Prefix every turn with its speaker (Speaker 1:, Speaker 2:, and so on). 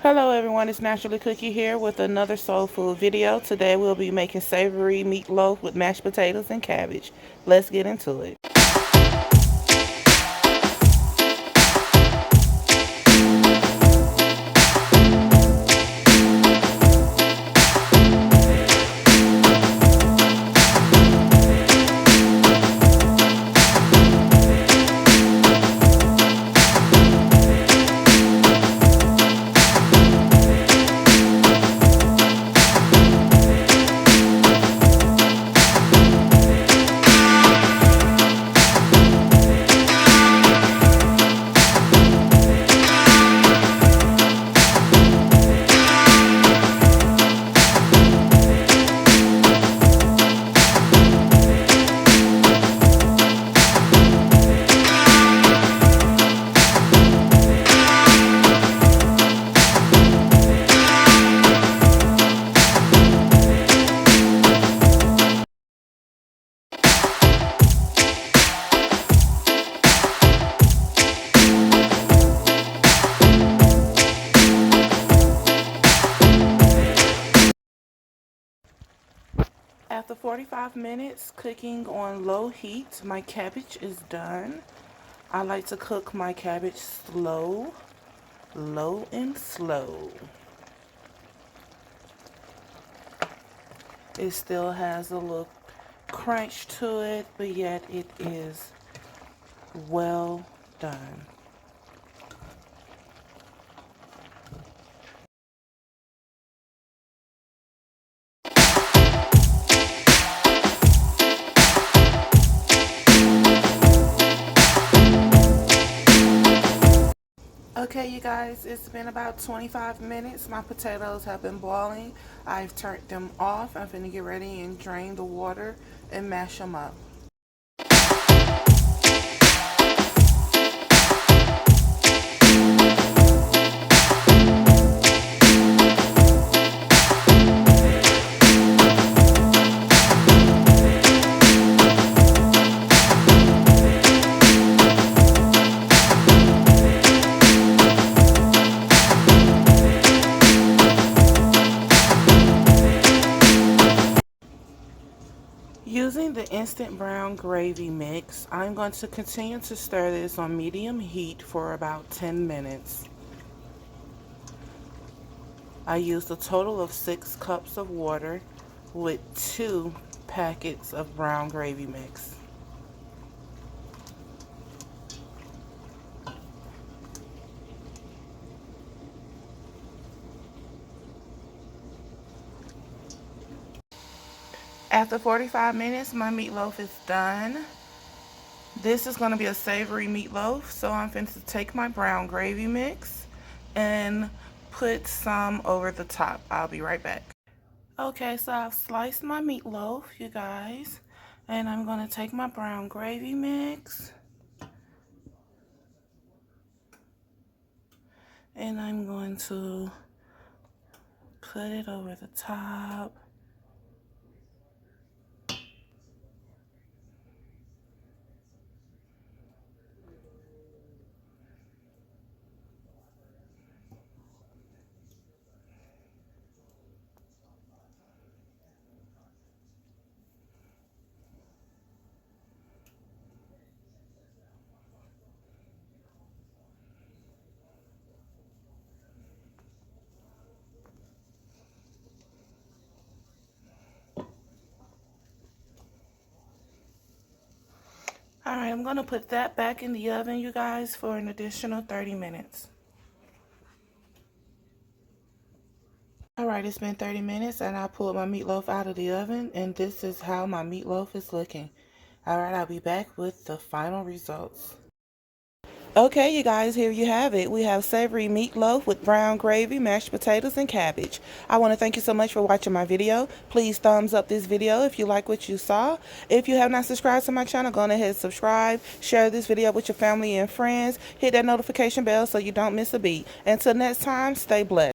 Speaker 1: Hello everyone, it's Naturally Cookie here with another soul food video. Today we'll be making savory meatloaf with mashed potatoes and cabbage. Let's get into it. After 45 minutes cooking on low heat, my cabbage is done. I like to cook my cabbage low and slow. It still has a little crunch to it, but yet it is well done. Okay, you guys, it's been about 25 minutes. My potatoes have been boiling. I've turned them off. I'm gonna get ready and drain the water and mash them up. Using the instant brown gravy mix, I'm going to continue to stir this on medium heat for about 10 minutes. I used a total of 6 cups of water with 2 packets of brown gravy mix. After 45 minutes, my meatloaf is done. This is going to be a savory meatloaf, so I'm going to take my brown gravy mix and put some over the top. I'll be right back. Okay, so I've sliced my meatloaf, you guys, and I'm going to take my brown gravy mix and I'm going to put it over the top. Alright, I'm going to put that back in the oven, you guys, for an additional 30 minutes. Alright, it's been 30 minutes and I pulled my meatloaf out of the oven and this is how my meatloaf is looking. Alright, I'll be back with the final results. Okay, you guys, here you have it. We have savory meatloaf with brown gravy, mashed potatoes, and cabbage. I want to thank you so much for watching my video. Please thumbs up this video if you like what you saw. If you have not subscribed to my channel, go ahead and subscribe. Share this video with your family and friends. Hit that notification bell so you don't miss a beat. Until next time, stay blessed.